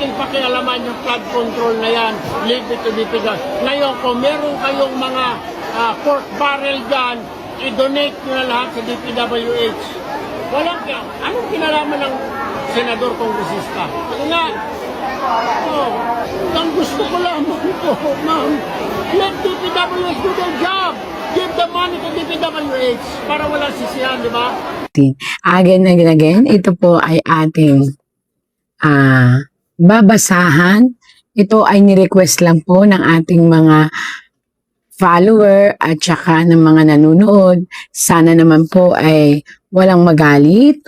nating pakialaman yung flood control na yan. Leave it to DPWH. Ngayon, kung meron kayong mga pork barrel dyan, i-donate nyo na lahat sa DPWH. Walang kaya. Anong kinalaman ng senador kongresista? Ano nga? Ang gusto ko lamang po, ma'am, let DPWH do their job. Give the money to DPWH para wala sisihan, di ba? Again and again, ito po ay ating babasahan. Ito ay ni-request lang po ng ating mga follower at saka ng mga nanonood. Sana naman po ay walang magalit.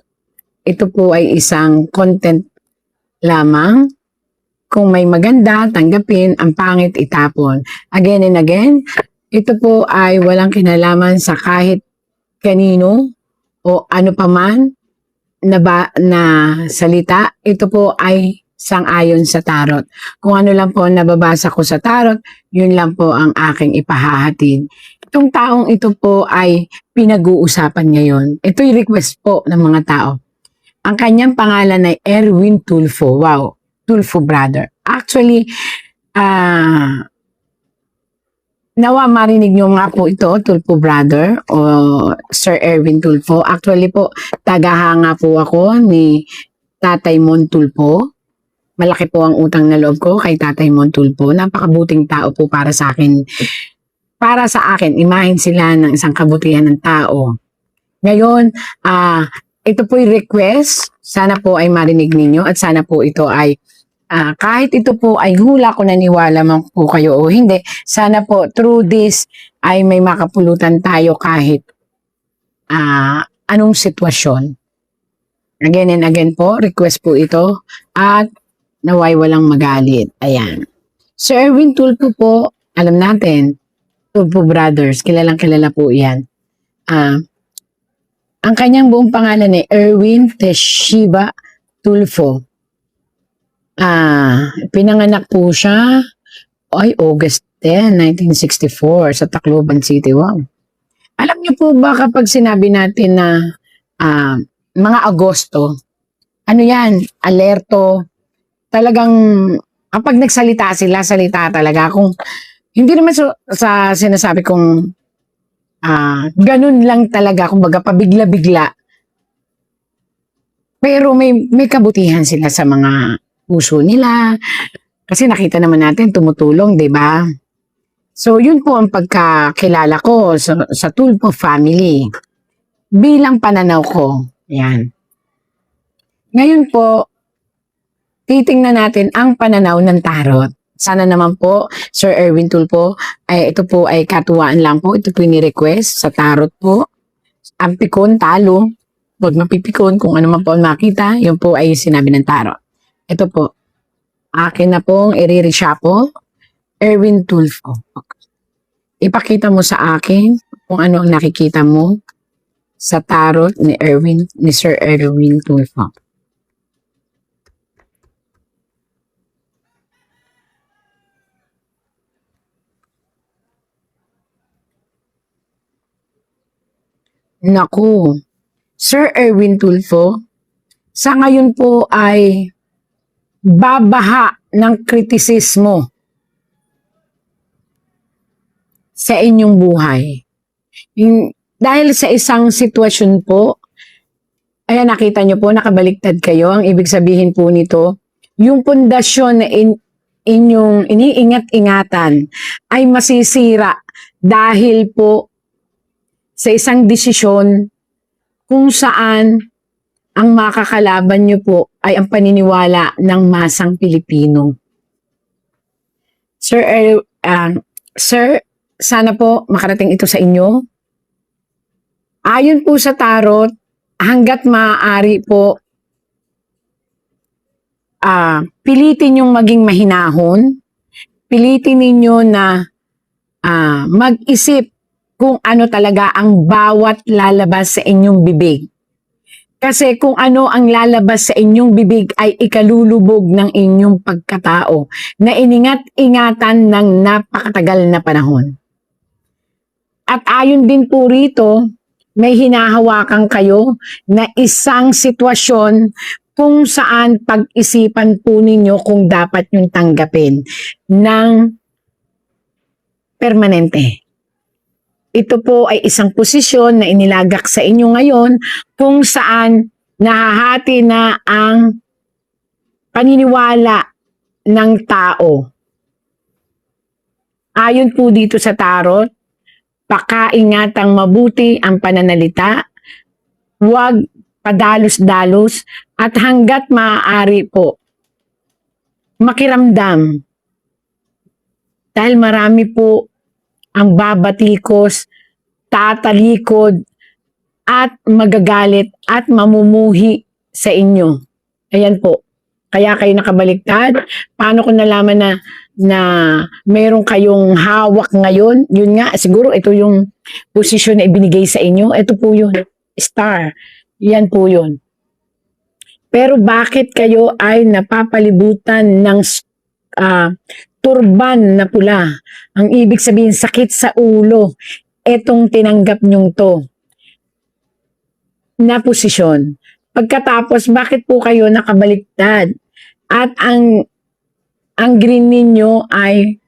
Ito po ay isang content lamang. Kung may maganda, tanggapin. Ang pangit, itapon. Again and again, ito po ay walang kinalaman sa kahit kanino o ano paman na salita. Ito po ay sang-ayon sa tarot. Kung ano lang po nababasa ko sa tarot, yun lang po ang aking ipahahatid. Itong taong ito po ay pinag-uusapan ngayon. Ito'y request po ng mga tao. Ang kanyang pangalan ay Erwin Tulfo. Wow, Tulfo brother. Actually, nawa marinig nyo nga po ito, Tulfo brother o Sir Erwin Tulfo. Actually po, tagahanga po ako ni Tatay Mon Tulfo. Malaki po ang utang na loob ko kay Tatay Mon Tulfo. Napakabuting tao po para sa akin. Para sa akin, imahin sila ng isang kabutihan ng tao. Ngayon, ito po'y request. Sana po ay marinig ninyo at sana po ito ay kahit ito po ay hula ko naniwala man po kayo o hindi, sana po through this ay may makapulutan tayo kahit anong sitwasyon. Again and again po, request po ito at naway walang magalit. Ayan. Sir Erwin Tulfo po, alam natin, Tulfo Brothers, kilalang kilala po yan. Ang kanyang buong pangalan ay Erwin Teshiba Tulfo. Pinanganak po siya ay August 10, 1964 sa Tacloban City. Wow. Alam niyo po ba kapag sinabi natin na mga Agosto, ano yan, alerto, talagang kapag nagsalita sila, salita talaga. Kung hindi naman sa sinasabi kong ganun lang talaga, kumbaga pabigla-bigla. Pero may kabutihan sila sa mga puso nila. Kasi nakita naman natin tumutulong, di ba? So yun po ang pagkakilala ko sa Tulfo family. Bilang pananaw ko. Yan. Ngayon po, titingnan natin ang pananaw ng tarot. Sana naman po, Sir Erwin Tulfo, ito po ay katuwaan lang po. Ito po ni-request sa tarot po. Ang pikon, talo. Huwag mapipikon kung ano man po makita. Yun po ay sinabi ng tarot. Ito po. Akin na pong iririsya po. Erwin Tulfo. Ipakita mo sa akin kung ano ang nakikita mo sa tarot ni Sir Erwin Tulfo. Naku, Sir Erwin Tulfo, sa ngayon po ay babaha ng kritisismo sa inyong buhay. Dahil sa isang sitwasyon po, ayan nakita nyo po, nakabaliktad kayo. Ang ibig sabihin po nito, yung pundasyon na inyong iniingat-ingatan ay masisira dahil po sa isang desisyon kung saan ang makakalaban nyo po ay ang paniniwala ng masang Pilipino. Sir, sana po makarating ito sa inyo. Ayon po sa tarot, hanggat maaari po, pilitin yung maging mahinahon, pilitin ninyo na mag-isip kung ano talaga ang bawat lalabas sa inyong bibig. Kasi kung ano ang lalabas sa inyong bibig ay ikalulubog ng inyong pagkatao na iningat-ingatan ng napakatagal na panahon. At ayon din po rito, may hinahawakan kayo na isang sitwasyon kung saan pag-isipan po ninyo kung dapat yung tanggapin ng permanente. Ito po ay isang posisyon na inilagak sa inyo ngayon kung saan nahahati na ang paniniwala ng tao. Ayon po dito sa tarot, pakaingatang mabuti ang pananalita, huwag padalos-dalos at hanggat maaari po makiramdam. Dahil marami po ang babatikos, tatalikod at magagalit at mamumuhi sa inyo. Ayan po. Kaya kayo nakabaliktad. Paano ko nalaman na meron kayong hawak ngayon? Yun nga, siguro ito yung posisyon na ibinigay sa inyo. Ito po yun. Star. Yan po yun. Pero bakit kayo ay napapalibutan ng turban na pula? Ang ibig sabihin, sakit sa ulo. Etong tinanggap nyong to na posisyon. Pagkatapos, bakit po kayo nakabaliktad? At ang green ninyo ay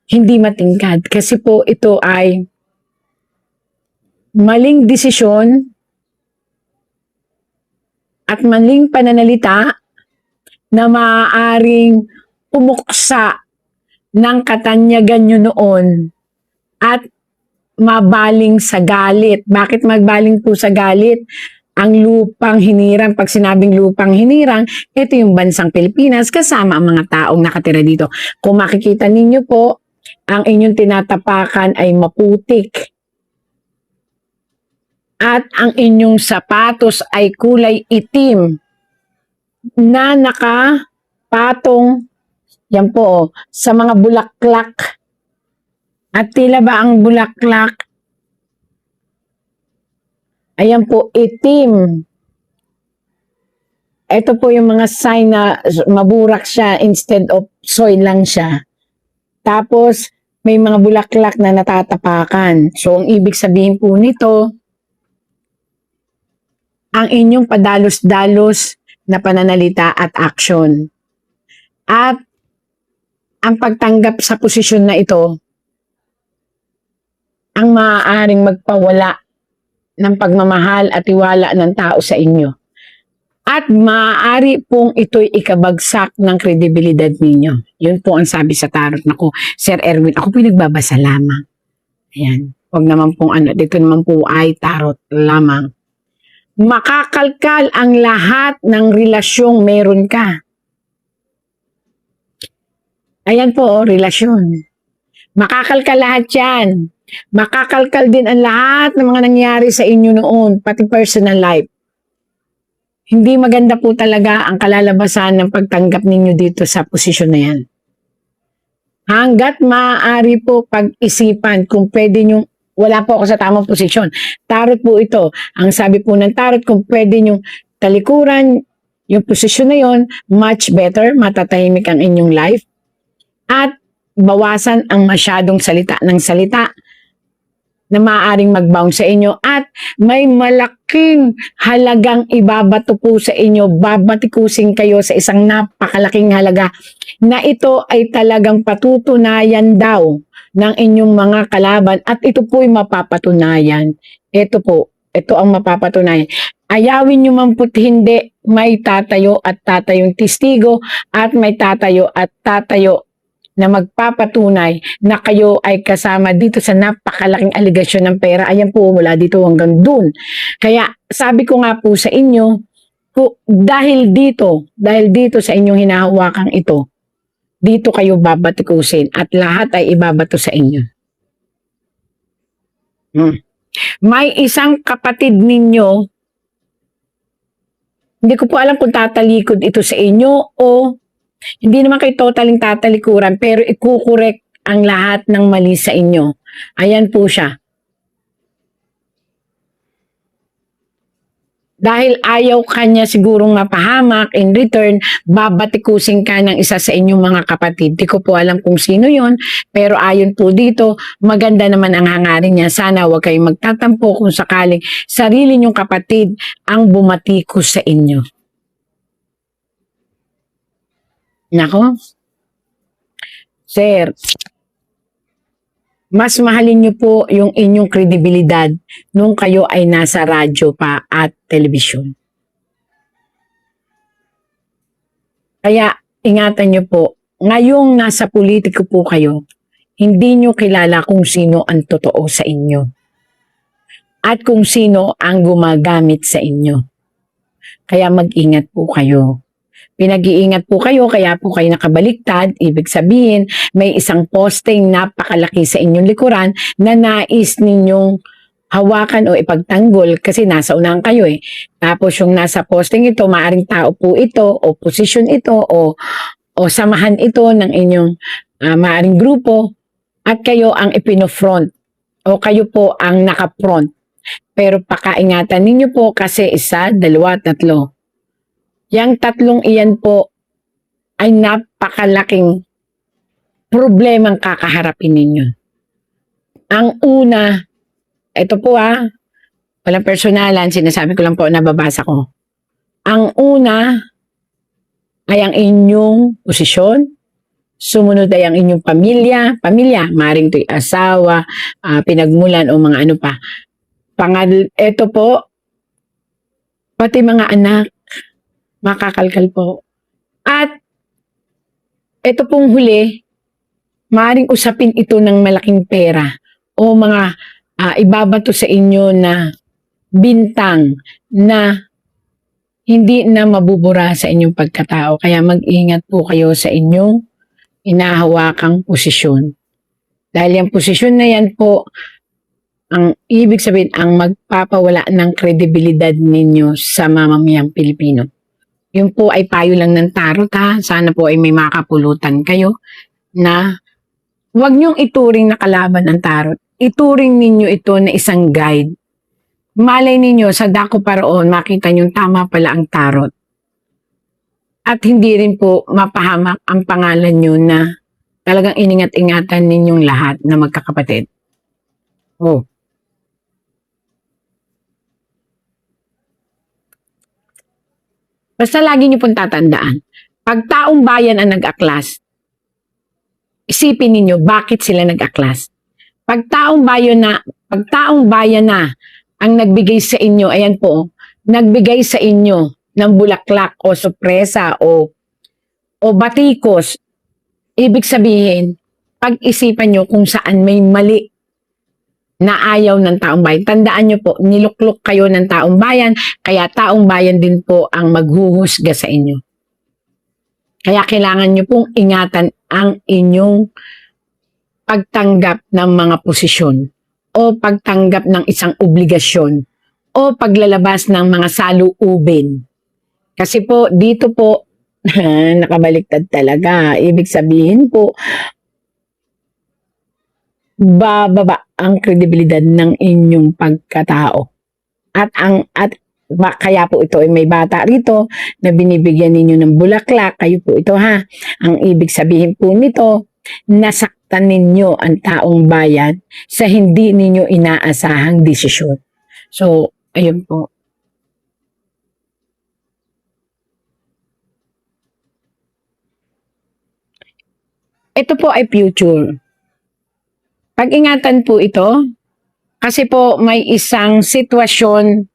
hindi matingkad. Kasi po ito ay maling desisyon at maling pananalita na maaaring umuksa ng katanyagan nyo noon at mabaling sa galit. Bakit magbaling po sa galit? Ang lupang hinirang, pag sinabing lupang hinirang, ito yung bansang Pilipinas kasama ang mga taong nakatira dito. Kung makikita ninyo po, ang inyong tinatapakan ay maputik. At ang inyong sapatos ay kulay itim na nakapatong, yan po, sa mga bulaklak. At tila ba ang bulaklak, ayan po, itim. Ito po yung mga sign na maburak siya instead of soil lang siya. Tapos, may mga bulaklak na natatapakan. So, ang ibig sabihin po nito, ang inyong padalos-dalos na pananalita at action. At ang pagtanggap sa posisyon na ito, ang maaaring magpawala ng pagmamahal at tiwala ng tao sa inyo. At maaari pong ito'y ikabagsak ng kredibilidad ninyo. Yun po ang sabi sa tarot. Naku, Sir Erwin, ako po nagbabasa lamang. Ayan. Huwag naman pong dito naman po ay tarot lamang. Makakalkal ang lahat ng relasyong meron ka. Ayan po, relasyon. Makakalkal lahat yan. Makakalkal din ang lahat ng mga nangyari sa inyo noon, pati personal life. Hindi maganda po talaga ang kalalabasan ng pagtanggap ninyo dito sa posisyon na yan. Hanggat maaari po pag-isipan kung pwede nyo, wala po ako sa tamang posisyon. Tarot po ito. Ang sabi po ng tarot, kung pwede nyo talikuran yung posisyon na yon, much better, matatahimik ang inyong life. At bawasan ang masyadong salita ng salita na maaaring mag-bounce sa inyo at may malaking halagang ibabato po sa inyo, babatikusin kayo sa isang napakalaking halaga na ito ay talagang patutunayan daw ng inyong mga kalaban at ito po'y mapapatunayan. Ito po, ito ang mapapatunayan. Ayawin nyo man po't hindi, may tatayo at tatayong testigo at may tatayo at tatayo na magpapatunay na kayo ay kasama dito sa napakalaking aligasyon ng pera. Ayan po, mula dito hanggang dun. Kaya sabi ko nga po sa inyo, dahil dito sa inyong hinahawakan ito, dito kayo babatikusin at lahat ay ibabato sa inyo. May isang kapatid ninyo, hindi ko po alam kung tatalikod ito sa inyo o hindi naman kayo totaling tatalikuran, pero ikukorek ang lahat ng mali sa inyo. Ayan po siya. Dahil ayaw kanya sigurong mapahamak, in return, babatikusin ka ng isa sa inyong mga kapatid. Di ko po alam kung sino yon, pero ayon po dito, maganda naman ang hangarin niya. Sana huwag kayong magtatampo kung sakaling sarili niyong kapatid ang bumatikos sa inyo. Nako, sir, mas mahalin niyo po yung inyong kredibilidad nung kayo ay nasa radyo pa at telebisyon. Kaya ingatan niyo po, ngayong nasa politiko po kayo, hindi niyo kilala kung sino ang totoo sa inyo at kung sino ang gumagamit sa inyo. Kaya mag-ingat po kayo. Pinag-iingat po kayo, kaya po kayo nakabaliktad. Ibig sabihin, may isang posting napakalaki sa inyong likuran na nais ninyong hawakan o ipagtanggol kasi nasa unahan kayo eh. Tapos yung nasa posting ito, maaring tao po ito o posisyon ito o samahan ito ng inyong maaring grupo at kayo ang ipino-front o kayo po ang naka-front. Pero pakaingatan ninyo po kasi isa, dalawa, tatlo. Yang tatlong iyan po ay napakalaking problemang kakaharapin ninyo. Ang una, ito po walang personalan, sinasabi ko lang po, nababasa ko. Ang una ay ang inyong posisyon, sumunod ay ang inyong pamilya, maring to'y asawa, pinagmulan o mga ano pa. Ito po, pati mga anak, makakalkal po. At ito pong huli, maaaring usapin ito ng malaking pera o mga ibabato sa inyo na bintang na hindi na mabubura sa inyong pagkatao. Kaya mag-ingat po kayo sa inyong inahawakang posisyon. Dahil yung posisyon na yan po, ang ibig sabihin, ang magpapawala ng kredibilidad ninyo sa mamamayang Pilipino. Yun po ay payo lang ng tarot Sana po ay may makapulutan kayo na huwag niyong ituring na kalaban ng tarot. Ituring ninyo ito na isang guide. Malay ninyo sa dako paroon makita niyong tama pala ang tarot. At hindi rin po mapahamak ang pangalan niyo na talagang iningat-ingatan ninyong lahat na magkakapatid. Basta lagi niyo pong tatandaan, pag taong bayan ang nag-aklas, isipin ninyo bakit sila nag-aklas. Pag taong bayan na ang nagbigay sa inyo, ayan po, nagbigay sa inyo ng bulaklak o sorpresa o batikos, ibig sabihin, pag-isipan nyo kung saan may mali na ayaw ng taong bayan. Tandaan nyo po, niluklok kayo ng taong bayan, kaya taong bayan din po ang maghuhusga sa inyo. Kaya kailangan nyo pong ingatan ang inyong pagtanggap ng mga posisyon o pagtanggap ng isang obligasyon o paglalabas ng mga saluubin. Kasi po, dito po, nakabaliktad talaga. Ibig sabihin po, bababa ang kredibilidad ng inyong pagkatao. At kaya po ito ay may bata rito na binibigyan ninyo ng bulaklak. Kayo po ito Ang ibig sabihin po nito, nasaktan ninyo ang taong bayan sa hindi ninyo inaasahang desisyon. So, ayun po. Ito po ay future. Pag-ingatan po ito, kasi po may isang sitwasyon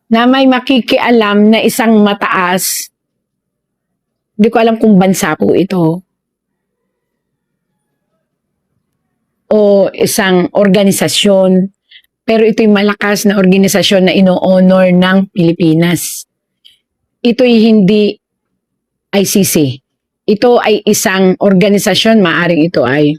na may makikialam na isang mataas. Hindi ko alam kung bansa po ito. O isang organisasyon. Pero ito'y malakas na organisasyon na ino-honor ng Pilipinas. Ito'y hindi ICC. Ito ay isang organisasyon, maaring ito ay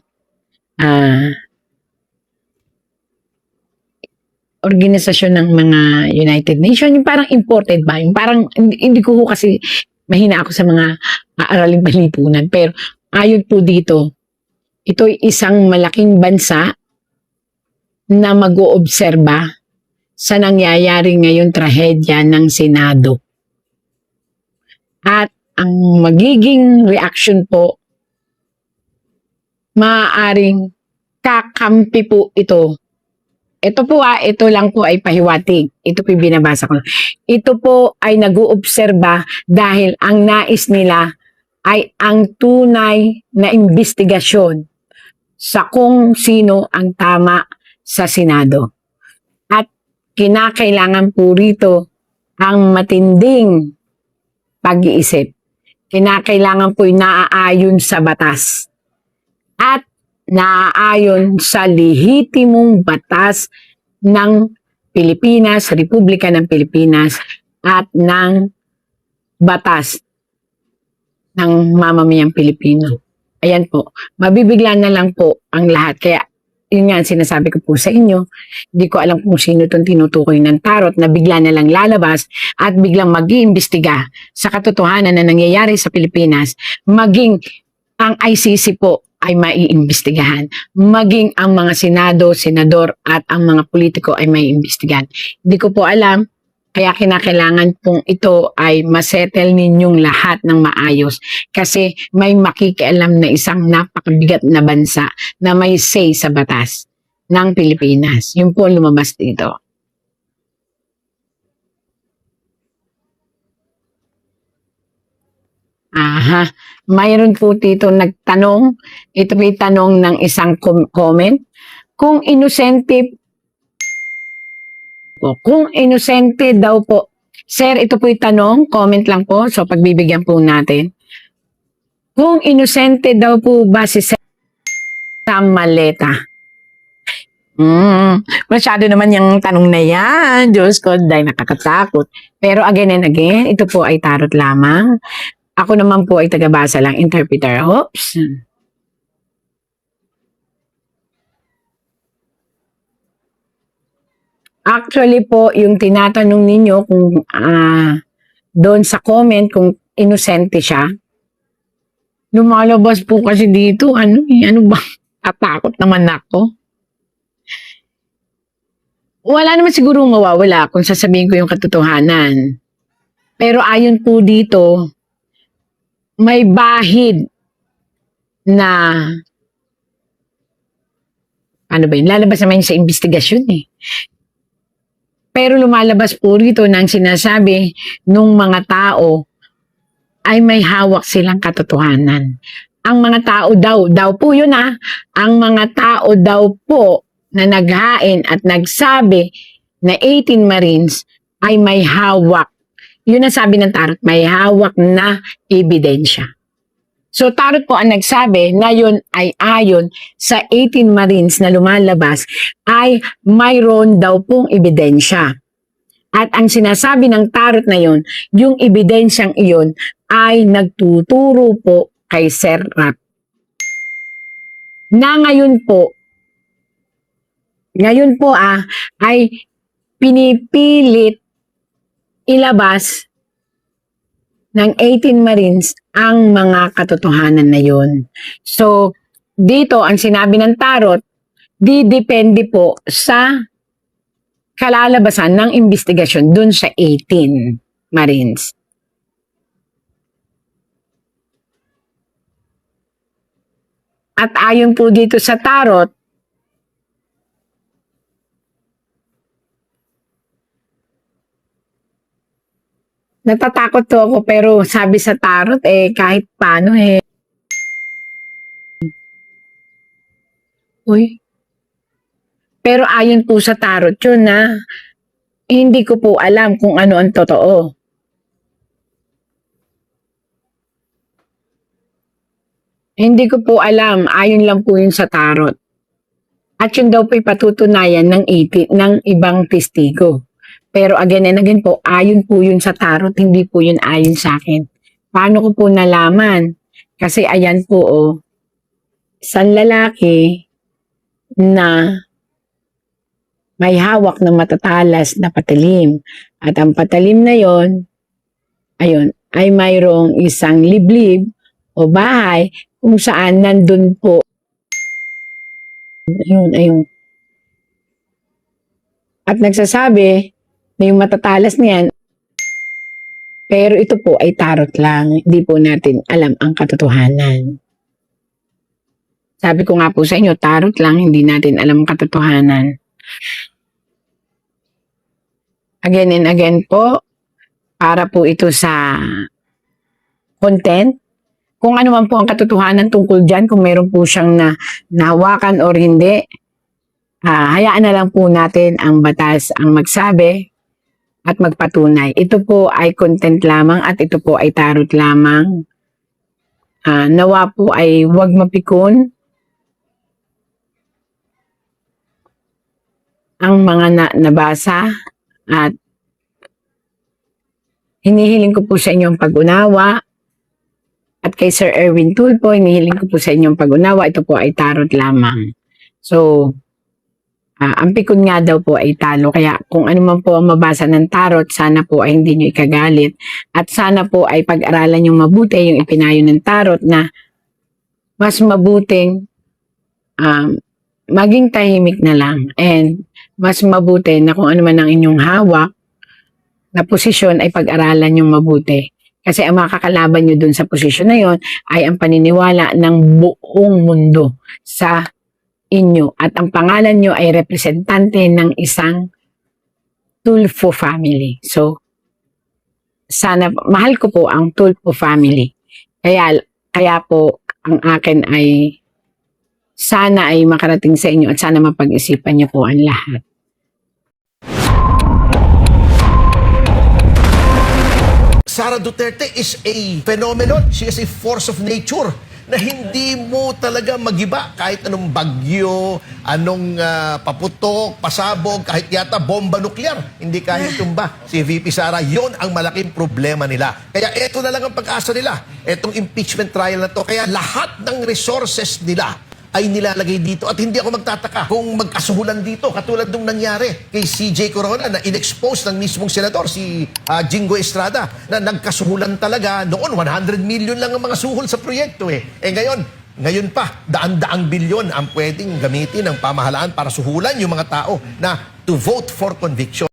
organisasyon ng mga United Nations, yung parang imported ba? Yung parang, hindi ko kasi mahina ako sa mga aaraling panlipunan. Pero ayon po dito, ito'y isang malaking bansa na mag-oobserba sa nangyayari ngayon trahedya ng Senado. At ang magiging reaction po, maaaring kakampi po ito ito po ito lang po ay pahiwatig. Ito po yung binabasa ko. Ito po ay nag-uobserba dahil ang nais nila ay ang tunay na investigasyon sa kung sino ang tama sa Senado. At kinakailangan po rito ang matinding pag-iisip. Kinakailangan po yung naaayon sa batas at naaayon sa lehitimong batas ng Pilipinas, Republika ng Pilipinas at ng batas ng mamamayang Pilipino. Ayan po, mabibigla na lang po ang lahat. Kaya yun nga ang sinasabi ko po sa inyo, hindi ko alam kung sino itong tinutukoy ng tarot na bigla na lang lalabas at biglang mag-iimbestiga sa katotohanan na nangyayari sa Pilipinas, maging ang ICC po ay maiimbestigahan, maging ang mga senado, senador at ang mga politiko ay maiimbestigahan. Hindi ko po alam, kaya kinakailangan pong ito ay masettle ninyong lahat ng maayos kasi may makikialam na isang napakabigat na bansa na may say sa batas ng Pilipinas. Yun po lumabas dito. Aha, mayroon po dito nagtanong, ito may tanong ng isang comment, kung inosente daw po. Sir, ito po yung tanong, comment lang po, so pagbibigyan po natin. Kung inosente daw po ba si Sam Maleta? Masyado naman yung tanong na yan. Diyos ko, dahil nakakatakot. Pero again and again, ito po ay tarot lamang. Ako naman po ay tagabasa lang, interpreter. Oops. Actually po, yung tinatanong ninyo kung doon sa comment kung inosente siya, lumalabas po kasi dito, ano ba? Tatakot naman ako. Wala naman siguro mawawala kung sasabihin ko yung katotohanan. Pero ayon po dito, may bahid na ano ba yun? Lalabas naman sa investigasyon eh. Pero lumalabas po rito nang sinasabi nung mga tao ay may hawak silang katotohanan. Ang mga tao daw po yun ang mga tao daw po na naghain at nagsabi na 18 Marines ay may hawak. Yun ang sabi ng tarot, may hawak na ebidensya. So tarot po ang nagsabi na yun ay ayon sa 18 Marines na lumalabas ay mayroon daw pong ebidensya. At ang sinasabi ng tarot na yun, yung ebidensyang iyon ay nagtuturo po kay Sir Rap. Na ngayon po ay pinipilit ilabas ng 18 Marines ang mga katotohanan na yun. So, dito ang sinabi ng tarot, didepende po sa kalalabasan ng investigasyon dun sa 18 Marines. At ayon po dito sa tarot, natatakot to ako pero sabi sa tarot kahit paano Uy. Pero ayon po sa tarot yun hindi ko po alam kung ano ang totoo. Hindi ko po alam, ayon lang po yun sa tarot. At yun daw po ipatutunayan ng ibang testigo. Pero again and again po, ayon po yun sa tarot, hindi po yun ayon sa akin. Paano ko po nalaman? Kasi ayan po isang lalaki na may hawak na matatalas na patalim. At ang patalim na yon, ayun, ay mayroong isang liblib o bahay kung saan nandun po. Ayun. At nagsasabi na yung matatalas niyan, pero ito po ay tarot lang. Hindi po natin alam ang katotohanan. Sabi ko nga po sa inyo, tarot lang, hindi natin alam ang katotohanan. Again and again po, para po ito sa content. Kung ano man po ang katotohanan tungkol dyan, kung meron po siyang nahawakan or hindi, hayaan na lang po natin ang batas ang magsabi at magpatunay. Ito po ay content lamang at ito po ay tarot lamang. Nawa po ay huwag mapikon ang mga nabasa at hinihiling ko po sa inyong pag-unawa at kay Sir Erwin Tulfo, hinihiling ko po sa inyong pag-unawa. Ito po ay tarot lamang. So, ang pikon nga daw po ay talo. Kaya kung ano man po ang mabasa ng tarot, sana po ay hindi nyo ikagalit. At sana po ay pag-aralan yung mabuti, yung ipinayo ng tarot na mas mabuting maging tahimik na lang. And mas mabuti na kung ano man ang inyong hawak na posisyon ay pag-aralan yung mabuti. Kasi ang makakalaban nyo dun sa posisyon na yon ay ang paniniwala ng buong mundo sa inyo. At ang pangalan nyo ay representante ng isang Tulfo family. So, sana, mahal ko po ang Tulfo family. Kaya po, ang akin ay sana ay makarating sa inyo at sana mapag-isipan niyo po ang lahat. Sara Duterte is a phenomenon. She is a force of nature na hindi mo talaga magiba kahit anong bagyo, anong paputok, pasabog, kahit yata bomba nuklear. Hindi kaya tumba si VP Sara. Yon ang malaking problema nila. Kaya eto na lang ang pag-asa nila. Etong impeachment trial na to. Kaya lahat ng resources nila ay nilalagay dito. At hindi ako magtataka kung magkasuhulan dito, katulad nung nangyari kay CJ Corona na in-expose ng mismong senador, si Jingo Estrada, na nagkasuhulan talaga. Noon, 100 million lang ang mga suhol sa proyekto eh. Ngayon pa, daan-daang bilyon ang pwedeng gamitin ng pamahalaan para suhulan yung mga tao na to vote for conviction.